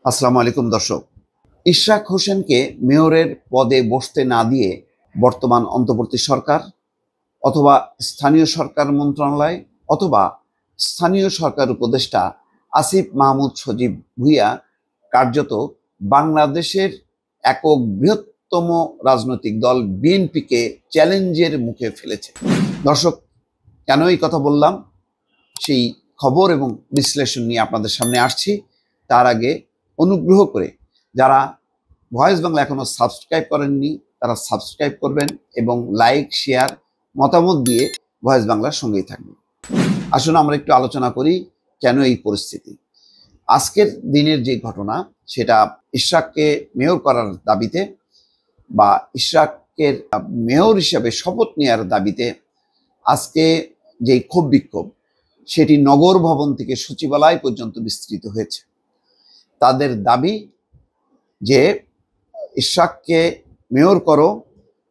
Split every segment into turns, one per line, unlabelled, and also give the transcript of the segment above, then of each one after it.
আসসালামু আলাইকুম দর্শক। ইশরাক হোসেনকে মেয়রের পদে বসতে না দিয়ে বর্তমান অন্তর্বর্তী সরকার অথবা স্থানীয় সরকার মন্ত্রণালয় অথবা স্থানীয় সরকার উপদেষ্টা আসিফ মাহমুদ সজীব ভুঁইয়া কার্যত বাংলাদেশের একক বৃহত্তম রাজনৈতিক দল বিএনপিকে চ্যালেঞ্জের মুখে ফেলেছে। দর্শক, কেন এই কথা বললাম সেই খবর এবং বিশ্লেষণ নিয়ে আপনাদের সামনে আসছি। তার আগে অনুগ্রহ করে যারা ভয়েস বাংলা এখনো সাবস্ক্রাইব করেননি তারা সাবস্ক্রাইব করবেন এবং লাইক শেয়ার মতামত দিয়ে ভয়েস বাংলার সঙ্গেই থাকবেন। আসুন আমরা একটু আলোচনা করি কেন এই পরিস্থিতি। আজকের দিনের যে ঘটনা সেটা ইশরাককে মেয়র করার দাবিতে বা ইশরাকের মেয়র হিসেবে শপথ নেওয়ার দাবিতে আজকে যে ক্ষোভ বিক্ষোভ সেটি নগর ভবন থেকে সচিবালয় পর্যন্ত বিস্তৃত হয়েছে। তাদের দাবি যে ইশরাককে মেয়র করো,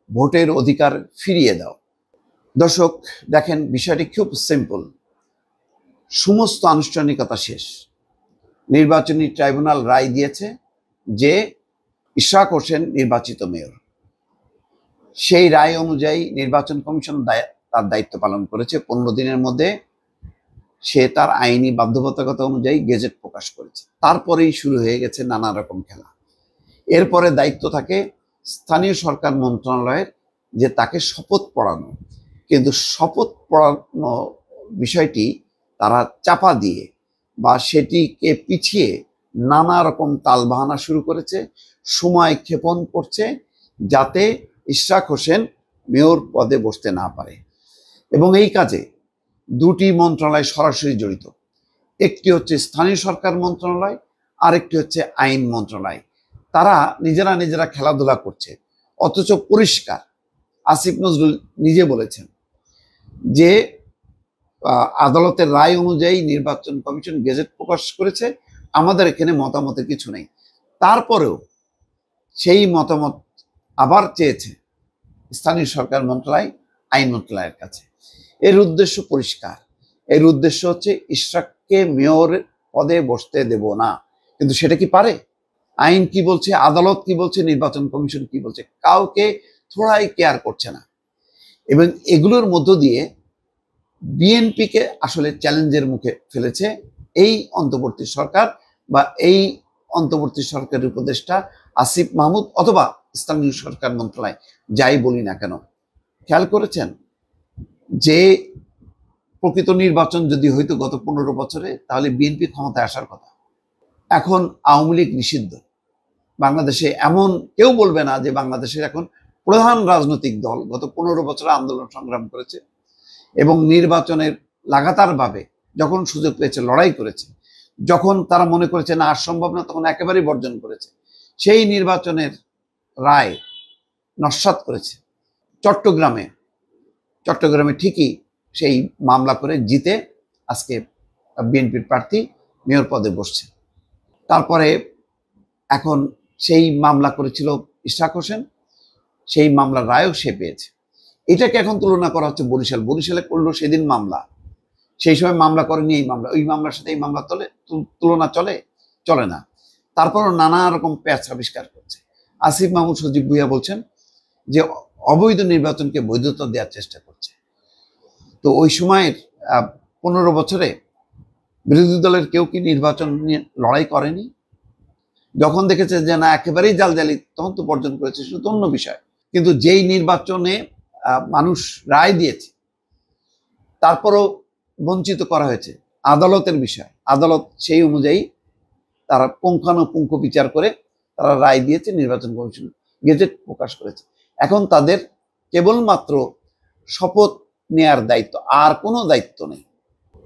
ভোটের অধিকার ফিরিয়ে দাও। দর্শক দেখেন, বিষয়টি খুব সিম্পল। সমস্ত আনুষ্ঠানিকতা শেষ। নির্বাচনী ট্রাইব্যুনাল রায় দিয়েছে যে ইশরাক হোসেন নির্বাচিত মেয়র। সেই রায় অনুযায়ী নির্বাচন কমিশন তার দায়িত্ব পালন করেছে। 15 দিনের মধ্যে সে তার আইনি বাধ্যবাধকতা অনুযায়ী গেজেট প্রকাশ করেছে। তারপরেই শুরু হয়ে গেছে নানা রকম খেলা। এরপরে দায়িত্ব থাকে স্থানীয় সরকার মন্ত্রণালয়ের, যে তাকে শপথ পড়ানো। কিন্তু শপথ পড়ানো বিষয়টি তারা চাপা দিয়ে বা সেটিকে পিছিয়ে নানা রকম তালবাহানা শুরু করেছে, সময় ক্ষেপণ করছে যাতে ইশরাক হোসেন মেয়র পদে বসতে না পারে। এবং এই কাজে দুটি মন্ত্রণালয় সরাসরি জড়িত। একটি হচ্ছে স্থানীয় সরকার মন্ত্রণালয়, আরেকটি হচ্ছে আইন মন্ত্রণালয়। তারা নিজেরা খেলাধুলা করছে, অথচ পরিষ্কার আসিফ নজরুল নিজে বলেছেন যে আদালতের রায় অনুযায়ী নির্বাচন কমিশন গেজেট প্রকাশ করেছে, আমাদের এখানে মতামতের কিছু নেই। তারপরেও সেই মতামত আবার চেয়েছে স্থানীয় সরকার মন্ত্রণালয় আইন মন্ত্রণালয়ের কাছে। এর উদ্দেশ্য পরিষ্কার। এর উদ্দেশ্য হচ্ছে ইশরাককে মেয়র পদে বসতে দেব না। কিন্তু সেটা কি পারে? আইন কি বলছে, আদালত কি বলছে, নির্বাচন কমিশন কি বলছে, কাউকে থোড়াই কেয়ার করছে না। এবং এগুলোর মধ্য দিয়ে বিএনপিকে আসলে চ্যালেঞ্জের মুখে ফেলেছে এই অন্তর্বর্তী সরকার বা এই অন্তর্বর্তী সরকারের উপদেষ্টা আসিফ মাহমুদ অথবা স্থানীয় সরকার মন্ত্রণালয়, যাই বলি না কেন। খেয়াল করেছেন যে প্রকৃত নির্বাচন যদি হইতো গত 15 বছরে, তাহলে বিএনপি ক্ষমতায় আসার কথা। এখন আওয়ামী লীগ নিষিদ্ধ বাংলাদেশে। এমন কেউ বলবে না যে বাংলাদেশের এখন প্রধান রাজনৈতিক দল গত 15 বছরে আন্দোলন সংগ্রাম করেছে এবং নির্বাচনের লাগাতারভাবে যখন সুযোগ পেয়েছে লড়াই করেছে। যখন তারা মনে করেছে না আর সম্ভব না, তখন একেবারেই বর্জন করেছে। সেই নির্বাচনের রায় নস্যাৎ করেছে। চট্টগ্রামে ঠিকই সেই মামলা করে জিতে আজকে বিএনপির প্রার্থী মেয়র পদে বসছে। তারপরে এখন সেই মামলা করেছিল ইশরাক হোসেন, সেই মামলার রায়ও সে পেয়েছে। এটাকে এখন তুলনা করা হচ্ছে বরিশালে করলো সেদিন মামলা, সেই সময় মামলা করেনি এই মামলা। ওই মামলার সাথে এই মামলা তুলনা চলে না। তারপরও নানা রকম প্যাচ আবিষ্কার করছে। আসিফ মাহমুদ সজীব ভুঁইয়া বলছেন যে অবৈধ নির্বাচনকে বৈধতা দেওয়ার চেষ্টা করছে। তো ওই সময়ের 15 বছরে বিরোধী দলের কেউ কি নির্বাচন নিয়ে লড়াই করেনি? যখন দেখেছে যে না একেবারেই জালজালি, তখন তো বর্জন করেছে, সেটা তো অন্য বিষয়। কিন্তু যেই নির্বাচনে মানুষ রায় দিয়েছে তারপরও বঞ্চিত করা হয়েছে, আদালতের বিষয়। আদালত সেই অনুযায়ী তারা পুঙ্খানুপুঙ্খ বিচার করে তারা রায় দিয়েছে, নির্বাচন কমিশন গেজেট প্রকাশ করেছে। এখন তাদের কেবলমাত্র শপথ নেয়ার দায়িত্ব, আর কোনো দায়িত্ব নেই।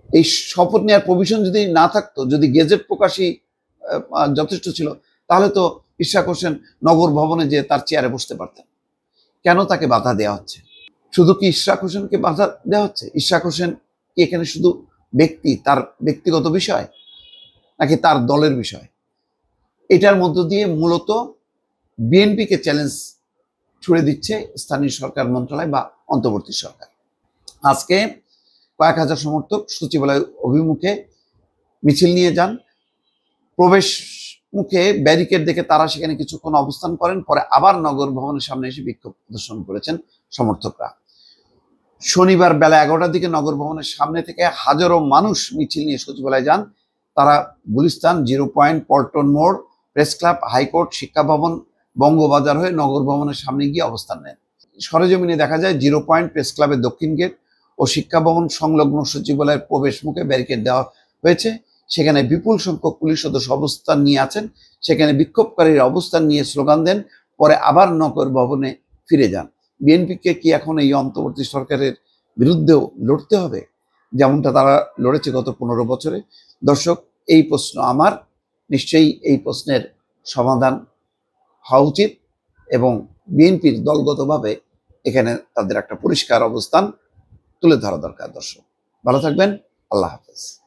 এই শপথ নেওয়ার প্রভিশন যদি না থাকতো, যদি গেজেট প্রকাশই যথেষ্ট ছিল, তাহলে তো ইশরাক হোসেন নগর ভবনে যে তার চেয়ারে বসতে পারতেন। কেন তাকে বাধা দেওয়া হচ্ছে? শুধু কি ইশরাক হোসেনকে বাধা দেওয়া হচ্ছে? ইশরাক হোসেন কি এখানে শুধু ব্যক্তি, তার ব্যক্তিগত বিষয়, নাকি তার দলের বিষয়? এটার মধ্য দিয়ে মূলত বিএনপিকে চ্যালেঞ্জ ছুড়ে দিচ্ছে স্থানীয় সরকার মন্ত্রণালয় বা অন্তর্বর্তী সরকার। আজকে কয়েক হাজার সমর্থক সচিবালয় অভিমুখে মিছিল নিয়ে যান। প্রবেশ মুখে ব্যারিকেড দেখে তারা সেখানে কিছুক্ষণ অবস্থান করেন, পরে আবার নগর ভবনের সামনে এসে বিক্ষোভ প্রদর্শন করেছেন সমর্থকরা। শনিবার বেলা 11টার দিকে নগর ভবনের সামনে থেকে হাজারো মানুষ মিছিল নিয়ে সচিবালয়ে যান। তারা গুলিস্তান, 0 পয়েন্ট, পল্টন মোড়, প্রেস ক্লাব, হাইকোর্ট, শিক্ষা ভবন, বঙ্গবাজার হয়ে নগর ভবনের সামনে গিয়ে অবস্থান নেন। সরেজমিনে দেখা যায় 0 পয়েন্ট, প্রেস ক্লাবের দক্ষিণ গেট ও শিক্ষা ভবন সংলগ্ন সচিবালয়ের প্রবেশ মুখে ব্যারিকেড দেওয়া হয়েছে। সেখানে বিপুল সংখ্যক পুলিশ সদস্য অবস্থান নিয়ে আছেন। সেখানে বিক্ষোভকারীরা অবস্থান নিয়ে স্লোগান দেন, পরে আবার নগর ভবনে ফিরে যান। বিএনপিকে কি এখন এই অন্তর্বর্তী সরকারের বিরুদ্ধেও লড়তে হবে, যেমনটা তারা লড়েছে গত 15 বছরে? দর্শক, এই প্রশ্ন আমার, নিশ্চয়ই এই প্রশ্নের সমাধান হওয়া উচিত এবং বিএনপির দলগতভাবে এখানে তাদের একটা পরিষ্কার অবস্থান তুলে ধরা দরকার। দর্শক, ভালো থাকবেন। আল্লাহ হাফেজ।